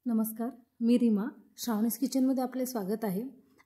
नमस्कार, मी रीमा. श्रावणीज किचनमध्ये आपले स्वागत आहे.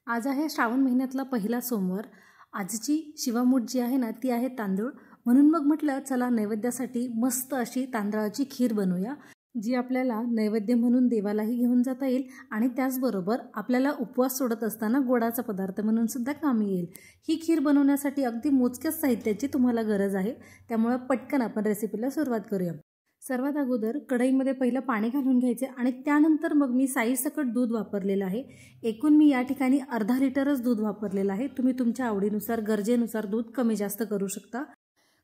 आज आहे श्रावण महिन्यातला पहिला सोमवार. आजची शिवामूठ जी आहे ना ती आहे तांदूळ. म्हणून मग म्हटलं चला नैवेद्यासाठी मस्त अशी तांदळाची खीर बनवूया, जी आपल्याला नैवेद्य म्हणून देवालाही घेऊन जाता येईल आणि त्याचबरोबर आपल्याला उपवास सोडत असताना गोडाचा पदार्थ म्हणून सुद्धा कामी येईल. ही खीर बनवण्यासाठी अगदी मोजक्याच साहित्याची तुम्हाला गरज आहे, त्यामुळे पटकन आपण रेसिपीला सुरुवात करूया. सर्वात अगोदर कढईमध्ये पहिलं पाणी घालून घ्यायचे आणि त्यानंतर मग मी साईसकट दूध वापरलेलं आहे. एकूण मी या ठिकाणी अर्धा लिटरच दूध वापरलेलं आहे. तुम्ही तुमच्या आवडीनुसार गरजेनुसार दूध कमी जास्त करू शकता.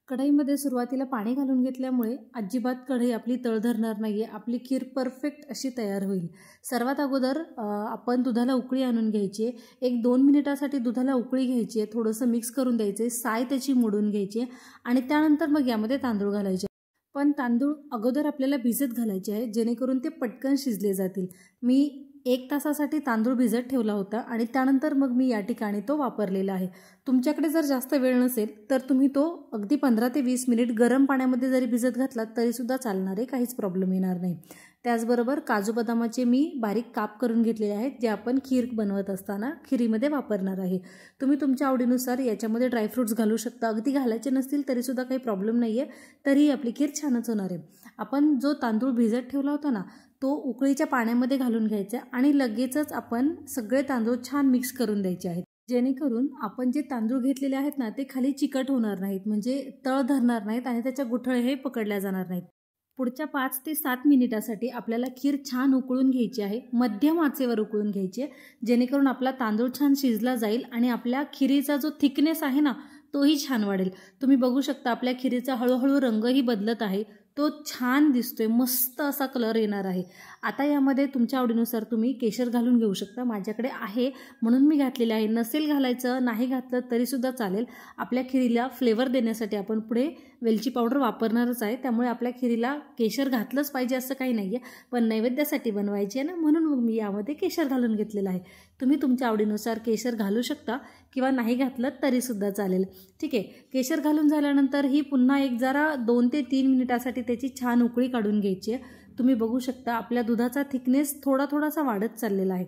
कढईमध्ये सुरुवातीला पाणी घालून घेतल्यामुळे अजिबात कढई आपली तळ धरणार नाही आहे. आपली खीर परफेक्ट अशी तयार होईल. सर्वात अगोदर आपण दुधाला उकळी आणून घ्यायची आहे. 1-2 मिनिटासाठी दुधाला उकळी घ्यायची आहे. थोडंसं मिक्स करून द्यायचे, साय त्याची मोडून घ्यायची आणि त्यानंतर मग यामध्ये तांदूळ घालायचे. पण तांदूळ अगोदर आपल्याला भिजत घालायचे आहे, जेणेकरून ते पटकन शिजले जातील. मी 1 तासासाठी तांदूळ भिजत ठेवला होता आणि त्यानंतर मग मी या ठिकाणी तो वापरलेला आहे. तुमच्याकडे जर जास्त वेळ नसेल तर तुम्ही तो अगदी 15 ते 20 मिनिट गरम पाण्यामध्ये जरी भिजत घातलात तरीसुद्धा चालणार आहे, काहीच प्रॉब्लेम येणार नाही. त्याचबरोबर काजू बदामाचे मी बारीक काप करून घेतलेले आहेत, जे आपण खीर बनवत असताना खिरीमध्ये वापरणार आहे. तुम्ही तुमच्या आवडीनुसार याच्यामध्ये ड्रायफ्रूट्स घालू शकता. अगदी घालायचे नसतील तरीसुद्धा काही प्रॉब्लेम नाही आहे, तरीही आपली खीर छानच होणार आहे. आपण जो तांदूळ भिजत ठेवला होता ना तो उकळीच्या पाण्यामध्ये घालून घ्यायचा आणि लगेचच आपण सगळे तांदूळ छान मिक्स करून द्यायचे आहेत, जेणेकरून आपण जे तांदूळ घेतलेले आहेत ना ते खाली चिकट होणार नाहीत, म्हणजे तळ धरणार नाहीत आणि त्याच्या गुठळे हे पकडल्या जाणार नाहीत. पुढच्या 5 ते 7 मिनिटासाठी आपल्याला खीर छान उकळून घ्यायची आहे. मध्यम आचेवर उकळून घ्यायची आहे, जेणेकरून आपला तांदूळ छान शिजला जाईल आणि आपल्या खिरीचा जो थिकनेस आहे ना तोही छान वाढेल. तुम्ही बघू शकता आपल्या खिरीचा हळूहळू रंगही बदलत आहे. तो छान दिसतोय, मस्त असा कलर येणार आहे. आता यामध्ये तुमच्या आवडीनुसार तुम्ही केशर घालून घेऊ शकता. माझ्याकडे आहे म्हणून मी घातलेले आहे. नसेल घालायचं, नाही घातलं तरीसुद्धा चालेल. आपल्या खिरीला फ्लेवर देण्यासाठी आपण पुढे वेलची पावडर वापरणारच आहे, त्यामुळे आपल्या खिरीला केशर घातलंच पाहिजे असं काही नाही आहे. पण नैवेद्यासाठी बनवायची आहे ना, म्हणून मग मी यामध्ये केशर घालून घेतलेलं आहे. तुम्ही तुमच्या आवडीनुसार केशर घालू शकता किंवा नाही घातलं तरीसुद्धा चालेल. ठीक आहे. केशर घालून झाल्यानंतर ही पुन्हा एक जरा 2 ते 3 मिनिटासाठी त्याची छान उकळी काढून घ्यायची आहे. तुम्ही बघू शकता आपल्या दुधाचा थिकनेस थोडासा वाढत चाललेला आहे.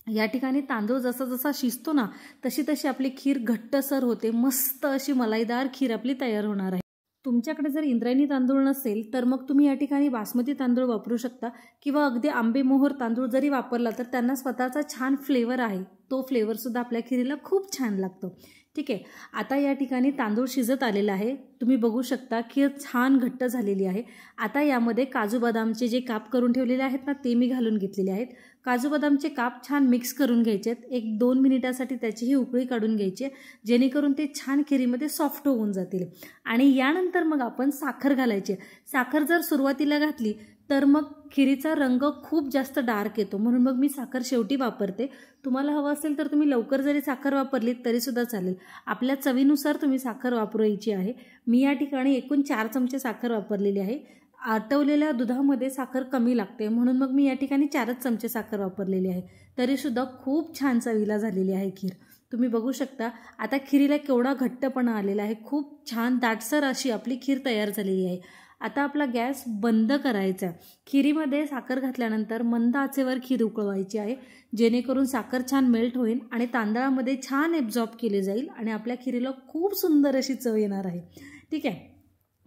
या ठिकाणी तांदूळ जसा जसा शिजतो ना तशी तशी आपली खीर घट्टसर होते. मस्त अशी मलाईदार खीर आपली तयार होणार आहे. तुमच्याकडे जर इंद्रायणी तांदूळ नसेल तर मग तुम्ही या ठिकाणी बासमती तांदूळ वापरू शकता किंवा अगदी आंबेमोहोर तांदूळ जरी वापरला तर त्यांना स्वतःचा छान फ्लेवर आहे. तो फ्लेवरसुद्धा आपल्या खिरीला खूप छान लागतो. ठीक आहे. आता या ठिकाणी तांदूळ शिजत आलेला आहे. तुम्ही बघू शकता खीर छान घट्ट झालेली आहे. आता यामध्ये काजू बदामचे जे काप करून ठेवलेले आहेत ना ते मी घालून घेतलेले आहेत. काजू बदामचे काप छान मिक्स करून घ्यायचे आहेत. 1-2 मिनिटासाठी त्याचीही उकळी काढून घ्यायची, जेणेकरून ते छान खिरीमध्ये सॉफ्ट होऊन जातील. आणि यानंतर मग आपण साखर घालायची. साखर जर सुरुवातीला घातली तर मग खिरीचा रंग खूप जास्त डार्क येतो, म्हणून मग मी साखर शेवटी वापरते. तुम्हाला हवं असेल तर तुम्ही लवकर जरी साखर वापरली तरीसुद्धा चालेल. आपल्या चवीनुसार तुम्ही साखर वापरायची आहे. मी या ठिकाणी एकूण 4 चमचे साखर वापरलेली आहे. आटवलेल्या दुधामध्ये साखर कमी लागते, म्हणून मग मी या ठिकाणी 4 चमचे साखर वापरलेली आहे. तरीसुद्धा खूप छान चवीला झालेली आहे खीर. तुम्ही बघू शकता आता खिरीला केवढा घट्टपणा आलेला आहे. खूप छान दाटसर अशी आपली खीर तयार झालेली आहे. आता आपला गॅस बंद करायचा. खिरीमध्ये साखर घातल्यानंतर मंद आचेवर खीर उकळवायची आहे, जेणेकरून साखर छान मेल्ट होईल आणि तांदळामध्ये छान ॲब्झॉर्ब केले जाईल आणि आपल्या खिरीला खूप सुंदर अशी चव येणार आहे. ठीक आहे.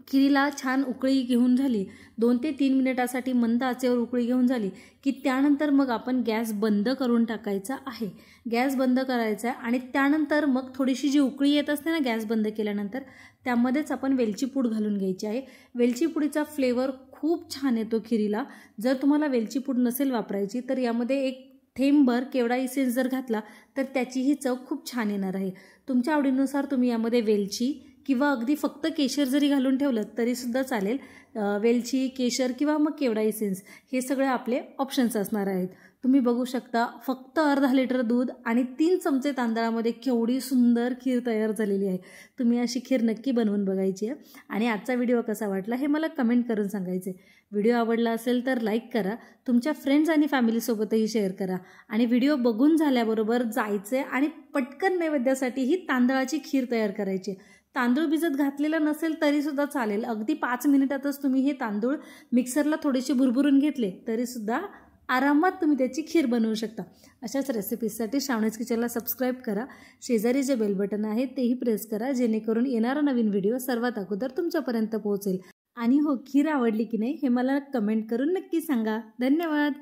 खिरीला छान उकळी घेऊन झाली, 2 ते 3 मिनिटासाठी मंद आचेवर उकळी घेऊन झाली की त्यानंतर मग आपण गॅस बंद करून टाकायचा आहे. गॅस बंद करायचा आहे आणि त्यानंतर मग थोडीशी जी उकळी येत असते ना गॅस बंद केल्यानंतर त्यामध्येच आपण वेलची पूड घालून घ्यायची आहे. वेलची पुडीचा फ्लेवर खूप छान येतो खिरीला. जर तुम्हाला वेलची पूड नसेल वापरायची तर यामध्ये 1 थेंबभर केवडा इसेन्स जर घातला तर त्याचीही चव खूप छान येणार आहे. तुमच्या आवडीनुसार तुम्ही यामध्ये वेलची किंवा अगदी फक्त केशर जरी घालून ठेवलं तरीसुद्धा चालेल. वेलची, केशर किंवा मग केवडा इसेन्स हे सगळे आपले ऑप्शन्स असणार आहेत. तुम्ही बघू शकता फक्त अर्धा लिटर दूध आणि 3 चमचे तांदळामध्ये केवढी सुंदर खीर तयार झालेली आहे. तुम्ही अशी खीर नक्की बनवून बघायची आहे. आणि आजचा व्हिडिओ कसा वाटला हे मला कमेंट करून सांगायचे. व्हिडिओ आवडला असेल तर लाईक करा, तुमच्या फ्रेंड्स आणि फॅमिलीसोबतही शेअर करा आणि व्हिडिओ बघून झाल्याबरोबर जायचे आणि पटकन नैवेद्यासाठी ही तांदळाची खीर तयार करायची. तांदूळ भिजत घातलेला नसेल तरीसुद्धा चालेल. अगदी 5 मिनिटातच तुम्ही हे तांदूळ मिक्सरला थोडेसे भुरभुरून घेतले तरीसुद्धा आरामात तुम्ही त्याची खीर बनवू शकता। अशाच रेसिपीजसाठी श्रावणीज किचनला सबस्क्राईब करा। शेजारी जे बेल बटन आहे तेही प्रेस करा, जेणेकरून येणारा नवीन व्हिडिओ सर्वात अगोदर तुमच्यापर्यंत पोहोचेल। आणि हो, खीर आवडली की नाही हे मला कमेंट करून नक्की सांगा। धन्यवाद।